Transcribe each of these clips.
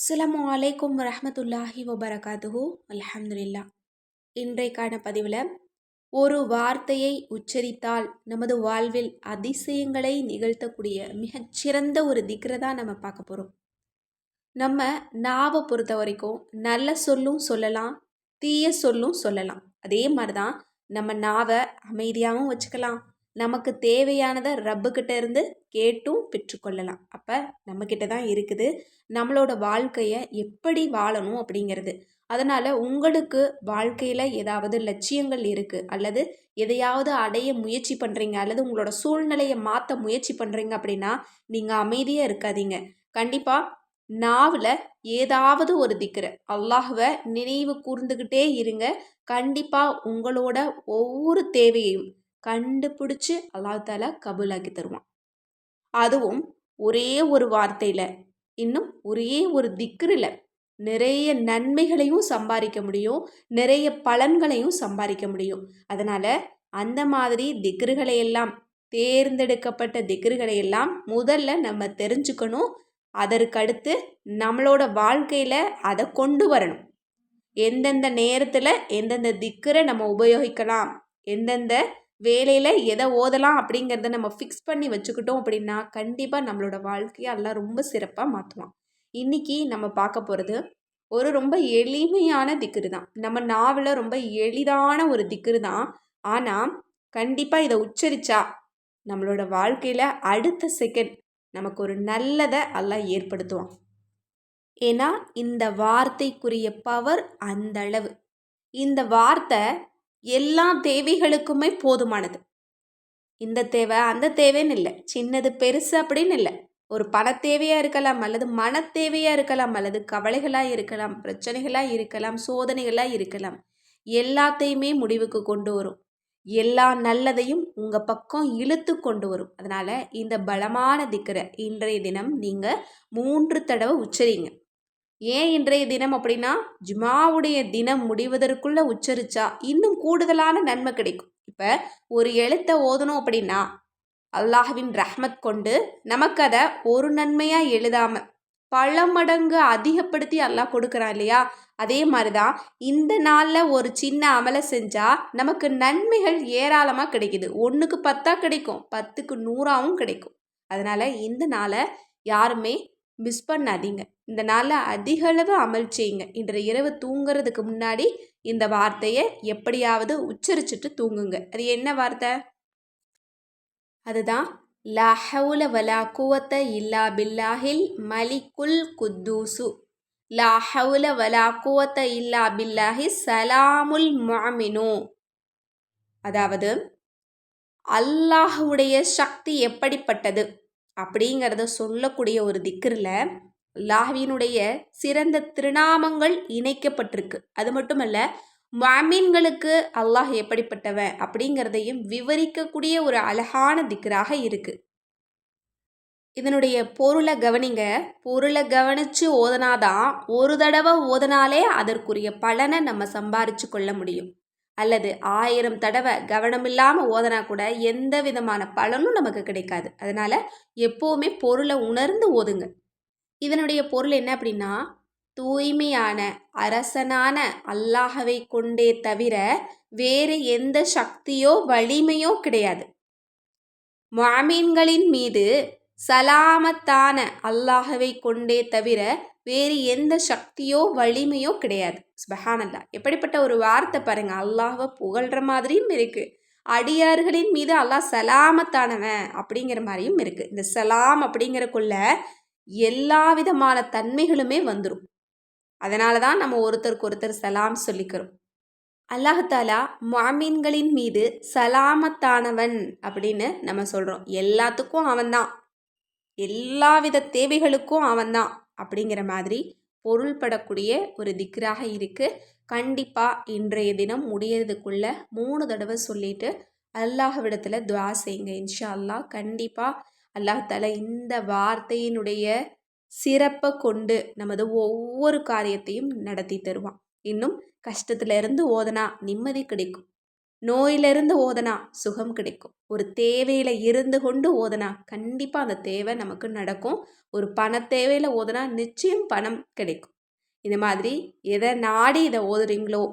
அஸ்ஸலாமு அலைக்கும் வரஹ்மத்துல்லாஹி வபரகாத்துஹு. அல்ஹம்துலில்லா. இன்றைக்கான பதிவில் ஒரு வார்த்தையை உச்சரித்தால் நமது வாழ்வில் அதிசயங்களை நிகழ்த்தக்கூடிய மிகச்சிறந்த ஒரு திக்ரை தான் நம்ம பார்க்க போகிறோம். நம்ம நாவை பொறுத்த வரைக்கும் நல்ல சொல்லும் சொல்லலாம், தீய சொல்லும் சொல்லலாம். அதே மாதிரி தான் நம்ம நாவை அமைதியாகவும் வச்சுக்கலாம், நமக்கு தேவையானதை ரப்புக்கிட்ட இருந்து கேட்டும் பெற்றுக்கொள்ளலாம். அப்போ நம்மக்கிட்ட தான் இருக்குது நம்மளோட வாழ்க்கையை எப்படி வாழணும் அப்படிங்கிறது. அதனால் உங்களுக்கு வாழ்க்கையில் ஏதாவது லட்சியங்கள் இருக்குது, அல்லது எதையாவது அடைய முயற்சி பண்ணுறீங்க, அல்லது உங்களோட சூழ்நிலையை மாற்ற முயற்சி பண்ணுறீங்க அப்படின்னா நீங்கள் அமைதியாக இருக்காதீங்க. கண்டிப்பாக நாவில் ஏதாவது ஒரு திக்ரு அல்லாஹ்வை நினைவு கூர்ந்துக்கிட்டே இருங்க. கண்டிப்பாக உங்களோட ஒவ்வொரு தேவையையும் கண்டுபிடிச்சு அல்லாஹ் தாலா கபூலாக்கி தருவான். அதுவும் ஒரே ஒரு வார்த்தையில், இன்னும் ஒரே ஒரு திக்ரில் நிறைய நன்மைகளையும் சம்பாதிக்க முடியும், நிறைய பலன்களையும் சம்பாதிக்க முடியும். அதனால் அந்த மாதிரி திக்ருகளை எல்லாம், தேர்ந்தெடுக்கப்பட்ட திக்ருகளை எல்லாம் முதல்ல நம்ம தெரிஞ்சுக்கணும். அதற்கடுத்து நம்மளோட வாழ்க்கையில் அதை கொண்டு வரணும். எந்தெந்த நேரத்தில் எந்தெந்த திக்ரை நம்ம உபயோகிக்கலாம், எந்தெந்த வேலையில் எதை ஓதலாம் அப்படிங்கிறத நம்ம ஃபிக்ஸ் பண்ணி வச்சுக்கிட்டோம் அப்படின்னா கண்டிப்பாக நம்மளோட வாழ்க்கையை எல்லாம் ரொம்ப சிறப்பாக மாற்றுவான். இன்றைக்கி நம்ம பார்க்க போகிறது ஒரு ரொம்ப எளிமையான திக்ரு தான். நம்ம நாவில் ரொம்ப எளிதான ஒரு திக்ரு தான். ஆனால் கண்டிப்பாக இதை உச்சரித்தா நம்மளோட வாழ்க்கையில் அடுத்த செகண்ட் நமக்கு ஒரு நல்லதை அல்லாஹ் ஏற்படுத்துவான். ஏன்னா இந்த வார்த்தைக்குரிய பவர் அந்த அளவு. இந்த வார்த்தை எல்லா தேவைகளுக்குமே போதுமானது. இந்த தேவை அந்த தேவைன்னு இல்லை, சின்னது பெருசு அப்படின்னு இல்லை. ஒரு பண தேவையாக இருக்கலாம், அல்லது மன தேவையாக இருக்கலாம், அல்லது கவலைகளாக இருக்கலாம், பிரச்சனைகளாக இருக்கலாம், சோதனைகளாக இருக்கலாம். எல்லாத்தையுமே முடிவுக்கு கொண்டு வரும். எல்லா நல்லதையும் உங்கள் பக்கம் இழுத்து கொண்டு வரும். அதனால் இந்த பலமான திக்ரை இன்றைய தினம் நீங்கள் 3 தடவை உச்சரிங்க. ஏன் இன்றைய தினம் அப்படின்னா, ஜுமாவுடைய தினம் முடிவதற்குள்ளே உச்சரித்தா இன்னும் கூடுதலான நன்மை கிடைக்கும். இப்போ ஒரு எழுத்தை ஓதணும் அப்படின்னா அல்லாஹ்வின் ரஹ்மத் கொண்டு நமக்கு அதை ஒரு நன்மையாக எழுதாமல் பல மடங்கு அதிகப்படுத்தி அல்லாஹ் கொடுக்குறான் இல்லையா? அதே மாதிரி தான் இந்த நாளில் ஒரு சின்ன அமலை செஞ்சால் நமக்கு நன்மைகள் ஏராளமாக கிடைக்குது. 1க்கு 10 கிடைக்கும், 10க்கு 100ஆகவும் கிடைக்கும். அதனால் இந்த நாளை யாருமே மிஸ் பண்ணாதீங்க. இந்த நாளில் அதிக அளவு அமல் செய்யுங்க. இன்று இரவு தூங்குறதுக்கு முன்னாடி இந்த வார்த்தையை எப்படியாவது உச்சரிச்சுட்டு தூங்குங்க. அது என்ன வார்த்தை? அதுதான் லா ஹவுல வலா குவத்த இல்லா பில்லாஹில் மலிக்குல் குத்தூசு. லா ஹவுல வலா குவத்த இல்லா பில்லாஹி சலாமுல் முஅமினு. அதாவது அல்லாஹுடைய சக்தி எப்படிப்பட்டது அப்படிங்கிறத சொல்லக்கூடிய ஒரு திக்ரில் அல்லாஹ்வினுடைய சிறந்த திருநாமங்கள் இணைக்கப்பட்டிருக்கு. அது மட்டுமல்ல, முஅமின்களுக்கு அல்லாஹ் எப்படிப்பட்டவன் அப்படிங்கிறதையும் விவரிக்கக்கூடிய ஒரு அழகான திக்ராக இருக்குது. இதனுடைய பொருளை கவனிங்க. பொருளை கவனித்து ஓதனாதான், ஒரு தடவை ஓதனாலே அதற்குரிய பலனை நம்ம சம்பாரித்து கொள்ள முடியும். அல்லது 1000 தடவை கவனமில்லாமல் ஓதனா கூட எந்த விதமான பலனும் நமக்கு கிடைக்காது. அதனால் எப்போவுமே பொருளை உணர்ந்து ஓதுங்க. இதனுடைய பொருள் என்ன அப்படின்னா, தூய்மையான அரசனான அல்லாஹவை கொண்டே தவிர வேறு எந்த சக்தியோ வலிமையோ கிடையாது. முஅமின்களின் மீது சலாமத்தான அல்லாஹவை கொண்டே தவிர வேறு எந்த சக்தியோ வலிமையோ கிடையாது. சுப்ஹானல்லாஹ், எப்படிப்பட்ட ஒரு வார்த்தை பாருங்க. அல்லாஹ்வை புகழ்கிற மாதிரியும் இருக்குது, அடியார்களின் மீது அல்லாஹ் சலாமத்தானவன் அப்படிங்கிற மாதிரியும் இருக்குது. இந்த சலாம் அப்படிங்கிறக்குள்ள எல்லா விதமான தன்மைகளுமே வந்துடும். அதனால தான் நம்ம ஒருத்தருக்கு ஒருத்தர் சலாம் சொல்லிக்கிறோம். அல்லாஹாலா முஅமின்களின் மீது சலாமத்தானவன் அப்படின்னு நம்ம சொல்கிறோம். எல்லாத்துக்கும் அவன்தான், எல்லா வித தேவைகளுக்கும் அவன்தான் அப்படிங்கிற மாதிரி பொருள்படக்கூடிய ஒரு திக்ராக இருக்குது. கண்டிப்பாக இன்றைய தினம் முடியறதுக்குள்ளே 3 தடவை சொல்லிட்டு அல்லாஹ்விடத்தில் துஆ செய்யுங்க. இன்ஷா அல்லாஹ் கண்டிப்பாக அல்லாஹாலா இந்த வார்த்தையினுடைய சிறப்பை கொண்டு நமது ஒவ்வொரு காரியத்தையும் நடத்தி தருவான். இன்னும் கஷ்டத்துல இருந்து ஓதனா நிம்மதி கிடைக்கும், நோயிலிருந்து ஓதனா சுகம் கிடைக்கும். ஒரு தேவையில் இருந்து கொண்டு ஓதனா கண்டிப்பாக அந்த தேவை நமக்கு நடக்கும். ஒரு பண தேவையில் ஓதனா நிச்சயம் பணம் கிடைக்கும். இந்த மாதிரி எதை நாடி இதை ஓதுறீங்களோ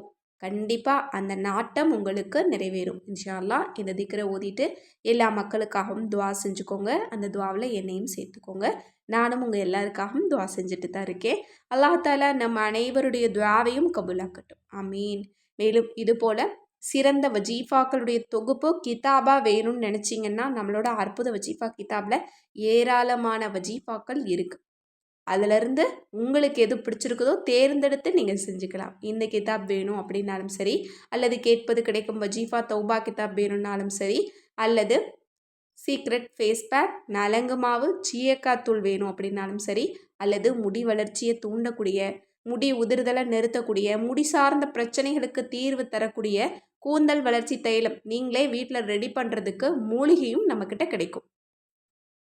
கண்டிப்பாக அந்த நாட்டம் உங்களுக்கு நிறைவேறும். இன்ஷா அல்லாஹ் இந்த திக்ரை ஓதிட்டு எல்லா மக்களுக்காகவும் துவா செஞ்சுக்கோங்க. அந்த துவாவில் என்னையும் சேர்த்துக்கோங்க. நானும் உங்கள் எல்லாருக்காகவும் துவா செஞ்சுட்டு தான் இருக்கேன். அல்லாஹ் தாலா நம்ம அனைவருடைய துவாவையும் கபூலாக்கட்டும். ஆமீன். மேலும் இது போல் சிறந்த வஜீஃபாக்களுடைய தொகுப்பு கிதாபா வேணும்னு நினச்சிங்கன்னா நம்மளோட அற்புத வஜீஃபா கிதாபில் ஏராளமான வஜீஃபாக்கள் இருக்குது. அதிலிருந்து உங்களுக்கு எது பிடிச்சிருக்குதோ தேர்ந்தெடுத்து நீங்கள் செஞ்சுக்கலாம். இந்த கிதாப் வேணும் அப்படின்னாலும் சரி, அல்லது கேட்பது கிடைக்கும் வஜீஃபா தௌபா கிதாப் வேணும்னாலும் சரி, அல்லது சீக்ரெட் ஃபேஸ் பேக், நலங்கு மாவு, சீயக்காய் தூள் வேணும் அப்படின்னாலும் சரி, அல்லது முடி வளர்ச்சியை தூண்டக்கூடிய, முடி உதிர்தலை நிறுத்தக்கூடிய, முடி சார்ந்த பிரச்சனைகளுக்கு தீர்வு தரக்கூடிய கூந்தல் வளர்ச்சி தைலம் நீங்களே வீட்டில் ரெடி பண்ணுறதுக்கு மூலிகையும் நம்மக்கிட்ட கிடைக்கும்.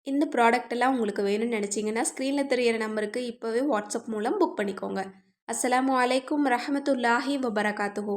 இந்த ப்ராடக்ட் எல்லாம் உங்களுக்கு வேணும்னு நினச்சிங்கன்னா ஸ்க்ரீனில் தெரியிற நம்பருக்கு இப்போவே வாட்ஸ்அப் மூலம் புக் பண்ணிக்கோங்க. அஸ்ஸலாமு அலைக்கும் ரஹமத்துல்லாஹி வபரகாத்துஹு.